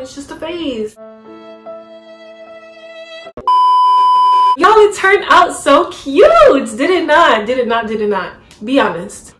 It's just a phase. Y'all, it turned out so cute. Did it not? Did it not? Did it not? Be honest.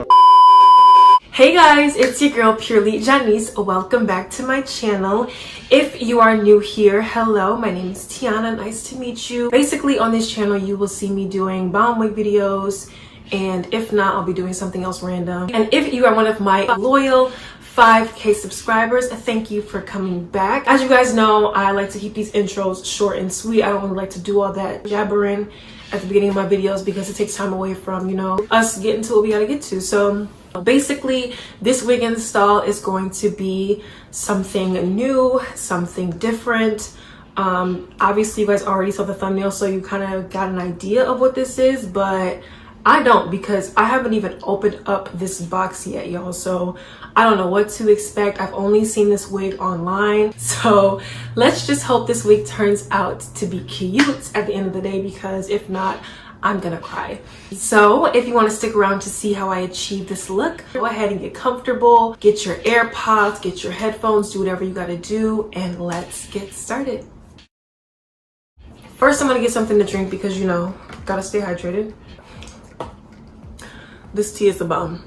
Hey guys, it's your girl Purely Janíse. Welcome back to my channel. If you are new here, hello, my name is Tiana. Nice to meet you. Basically on this channel you will see me doing bomb wig videos, and if not, I'll be doing something else random. And if you are one of my loyal 5K subscribers, thank you for coming back. As you guys know, I like to keep these intros short and sweet. I don't really like to do all that jabbering at the beginning of my videos because it takes time away from, you know, us getting to what we gotta get to. So basically this wig install is going to be something new, something different. Obviously you guys already saw the thumbnail, so you kind of got an idea of what this is, but I don't, because I haven't even opened up this box yet, y'all. So I don't know what to expect. I've only seen this wig online. So let's just hope this wig turns out to be cute at the end of the day, because if not, I'm gonna cry. So if you want to stick around to see how I achieve this look, go ahead and get comfortable, get your AirPods, get your headphones, do whatever you gotta do, and let's get started. First, I'm gonna get something to drink because, you know, gotta stay hydrated. This tea is the bomb.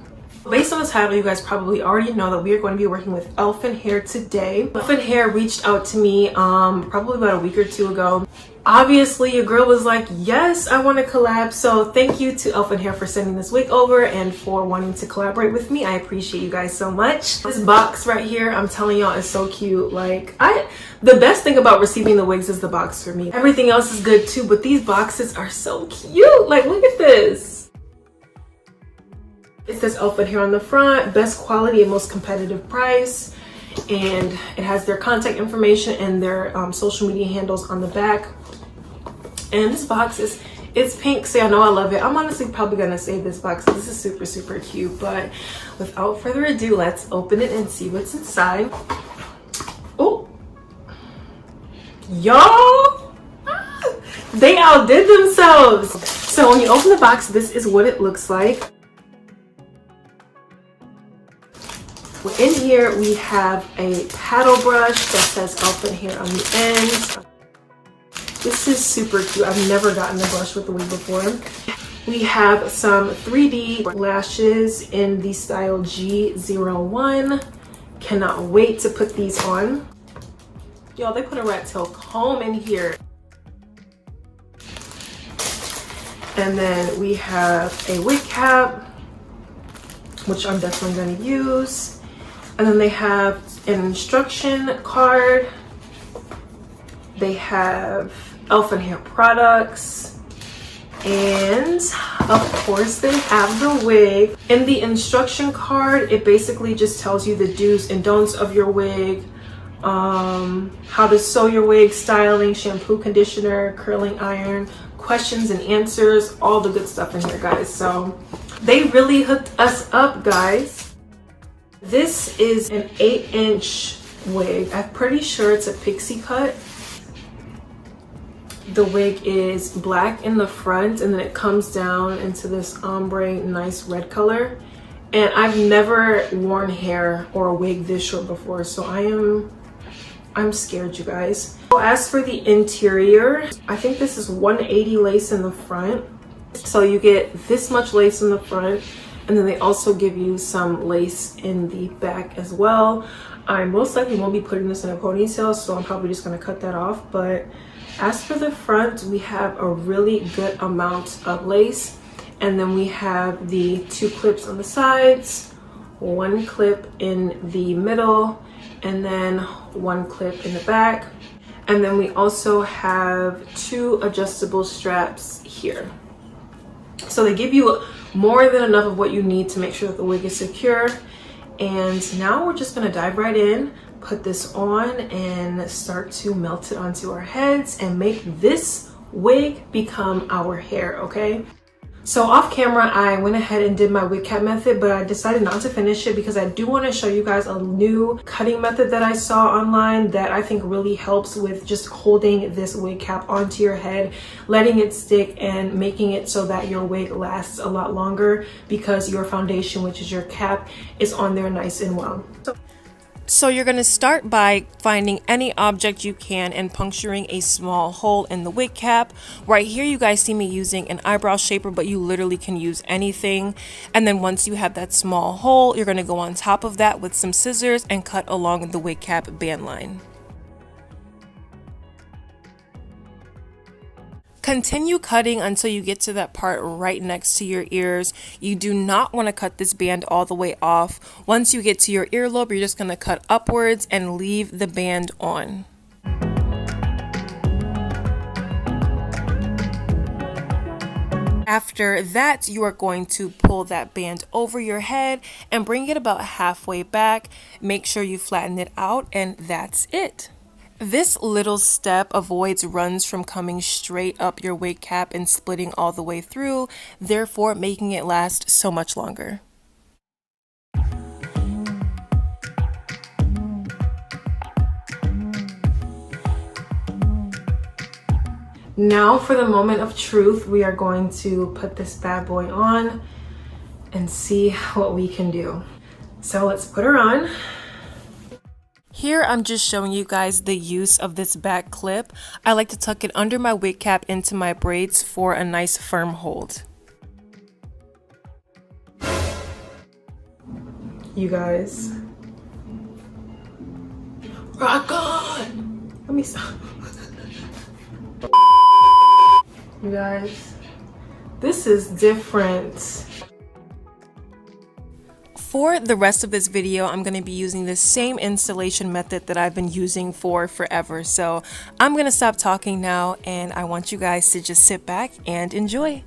Based on the title, you guys probably already know that we are going to be working with Elfin hair today. Elfin hair reached out to me probably about a week or two ago. Obviously your girl was like, yes, I want to collab. So thank you to Elfin hair for sending this wig over and for wanting to collaborate with me. I appreciate you guys so much. This box right here, I'm telling y'all, is so cute. Like, the best thing about receiving the wigs is the box for me. Everything else is good too, but these boxes are so cute. Like, look at this. It says Elfin hair on the front, best quality and most competitive price, and it has their contact information and their social media handles on the back. And this box it's pink, so y'all know I love it. I'm honestly probably gonna save this box. This is super, super cute. But without further ado, let's open it and see what's inside. Oh, y'all, they outdid themselves. So when you open the box, this is what it looks like. In here we have a paddle brush that says Elfin hair on the end. This is super cute. I've never gotten a brush with the wig before. We have some 3D lashes in the style G01. Cannot wait to put these on. Y'all, they put a rat tail comb in here. And then we have a wig cap, which I'm definitely going to use. And then they have an instruction card. They have Elfin hair products. And of course they have the wig. In the instruction card, it basically just tells you the do's and don'ts of your wig. How to sew your wig, styling, shampoo, conditioner, curling iron, questions and answers, all the good stuff in here, guys. So they really hooked us up, guys. This is an 8-inch wig. I'm pretty sure it's a pixie cut. The wig is black in the front and then it comes down into this ombre nice red color. And I've never worn hair or a wig this short before, so I'm scared, you guys. As for the interior, I think this is 180 lace in the front. So you get this much lace in the front, and then they also give you some lace in the back as well. I most likely won't be putting this in a ponytail, so I'm probably just gonna cut that off. But as for the front, we have a really good amount of lace. And then we have the 2 clips on the sides, 1 clip in the middle, and then 1 clip in the back. And then we also have 2 adjustable straps here. So they give you more than enough of what you need to make sure that the wig is secure. And now we're just gonna dive right in, put this on, and start to melt it onto our heads and make this wig become our hair, okay? So off camera, I went ahead and did my wig cap method, but I decided not to finish it because I do want to show you guys a new cutting method that I saw online that I think really helps with just holding this wig cap onto your head, letting it stick, and making it so that your wig lasts a lot longer because your foundation, which is your cap, is on there nice and well. So So you're going to start by finding any object you can and puncturing a small hole in the wig cap. Right here you guys see me using an eyebrow shaper, but you literally can use anything. And then once you have that small hole, you're going to go on top of that with some scissors and cut along the wig cap band line. Continue cutting until you get to that part right next to your ears. You do not want to cut this band all the way off. Once you get to your earlobe, you're just going to cut upwards and leave the band on. After that, you are going to pull that band over your head and bring it about halfway back. Make sure you flatten it out, and that's it. This little step avoids runs from coming straight up your wig cap and splitting all the way through, therefore making it last so much longer. Now for the moment of truth, we are going to put this bad boy on and see what we can do. So let's put her on. Here I'm just showing you guys the use of this back clip. I like to tuck it under my wig cap into my braids for a nice firm hold. You guys. Rock on! Let me stop. You guys, this is different. For the rest of this video, I'm going to be using the same installation method that I've been using for forever. So I'm going to stop talking now, and I want you guys to just sit back and enjoy.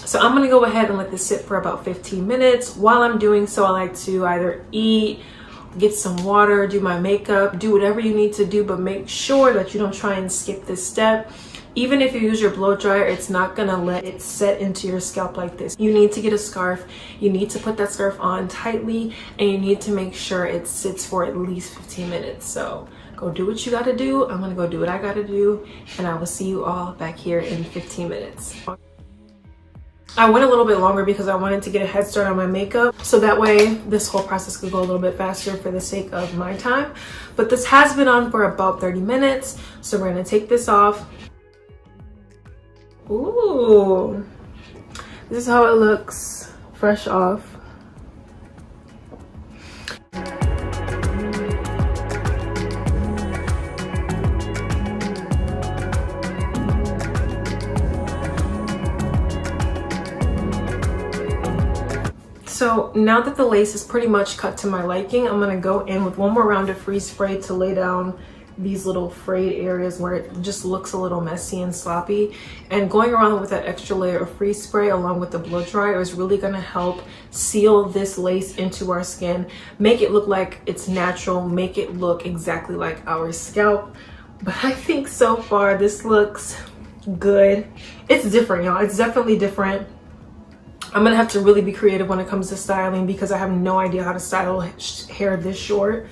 So I'm gonna go ahead and let this sit for about 15 minutes. While I'm doing so, I like to either eat, get some water, do my makeup, do whatever you need to do, but make sure that you don't try and skip this step. Even if you use your blow dryer, it's not gonna let it set into your scalp like this. You need to get a scarf, you need to put that scarf on tightly, and you need to make sure it sits for at least 15 minutes. So go do what you gotta do. I'm gonna go do what I gotta do, and I will see you all back here in 15 minutes. I went a little bit longer because I wanted to get a head start on my makeup, so that way this whole process could go a little bit faster for the sake of my time. But this has been on for about 30 minutes, so we're gonna take this off. Ooh, this is how it looks fresh off. So now that the lace is pretty much cut to my liking, I'm gonna go in with one more round of free spray to lay down these little frayed areas where it just looks a little messy and sloppy. And going around with that extra layer of freeze spray along with the blow dryer is really gonna help seal this lace into our skin, make it look like it's natural, make it look exactly like our scalp. But I think so far this looks good. It's different, y'all. It's definitely different. I'm gonna have to really be creative when it comes to styling because I have no idea how to style hair this short.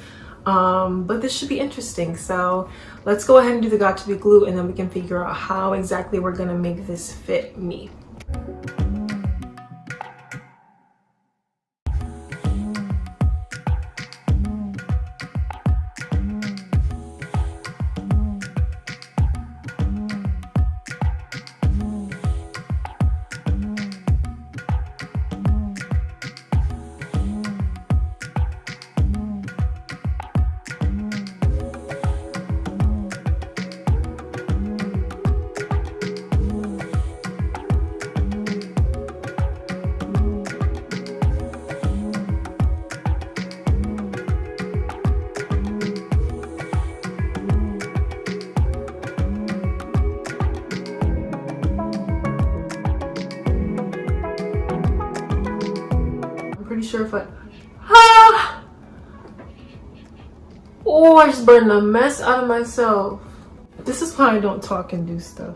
But this should be interesting. So let's go ahead and do the got to be glue, and then we can figure out how exactly we're gonna make this fit me. Sure if oh, I just burned a mess out of myself. This is why I don't talk and do stuff.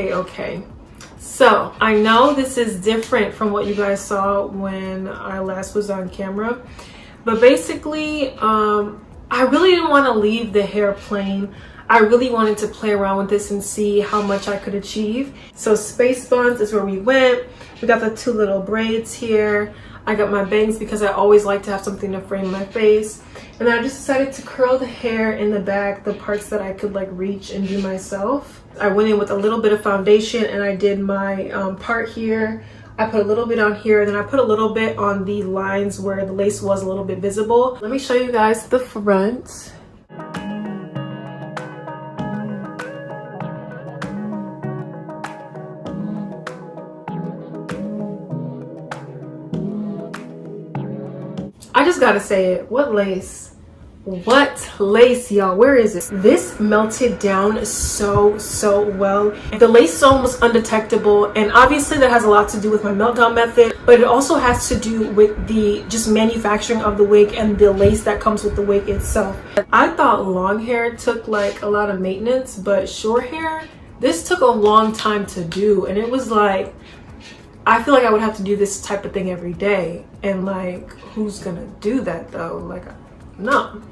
Okay. So I know this is different from what you guys saw when I last was on camera, but basically I really didn't want to leave the hair plain. I really wanted to play around with this and see how much I could achieve. So space buns is where we went. We got the two little braids here. I got my bangs because I always like to have something to frame my face. And then I just decided to curl the hair in the back, the parts that I could like reach and do myself. I went in with a little bit of foundation and I did my part here. I put a little bit on here, and then I put a little bit on the lines where the lace was a little bit visible. Let me show you guys the front. I just gotta say it. What lace? What lace, y'all? Where is it? This melted down so well. The lace is almost undetectable, and obviously that has a lot to do with my meltdown method, but it also has to do with the just manufacturing of the wig and the lace that comes with the wig itself. I thought long hair took like a lot of maintenance, but short hair, this took a long time to do, and it was like, I feel like I would have to do this type of thing every day, and like, who's gonna do that though? Like, no.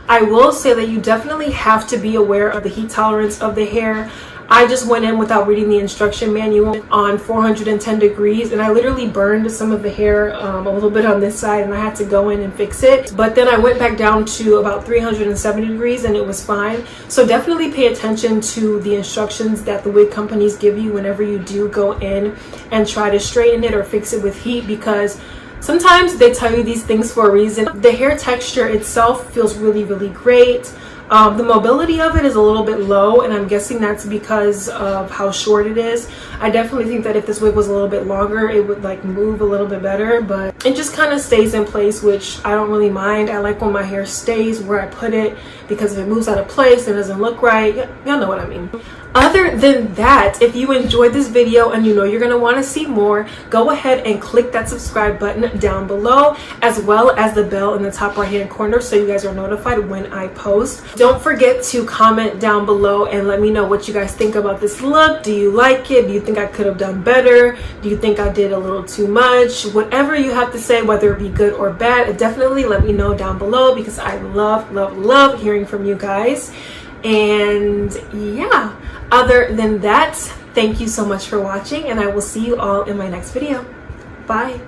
I will say that you definitely have to be aware of the heat tolerance of the hair. I just went in without reading the instruction manual on 410 degrees, and I literally burned some of the hair a little bit on this side, and I had to go in and fix it. But then I went back down to about 370 degrees and it was fine. So definitely pay attention to the instructions that the wig companies give you whenever you do go in and try to straighten it or fix it with heat, because sometimes they tell you these things for a reason. The hair texture itself feels really great. The mobility of it is a little bit low, and I'm guessing that's because of how short it is. I definitely think that if this wig was a little bit longer, it would like move a little bit better, but it just kind of stays in place, which I don't really mind. I like when my hair stays where I put it, because if it moves out of place, it doesn't look right. Y'all know what I mean. Other than that, if you enjoyed this video and you know you're going to want to see more, go ahead and click that subscribe button down below, as well as the bell in the top right hand corner so you guys are notified when I post. Don't forget to comment down below and let me know what you guys think about this look. Do you like it? Do you think I could have done better? Do you think I did a little too much? Whatever you have to say, whether it be good or bad, definitely let me know down below, because I love hearing from you guys. And yeah, other than that, thank you so much for watching, and I will see you all in my next video. Bye.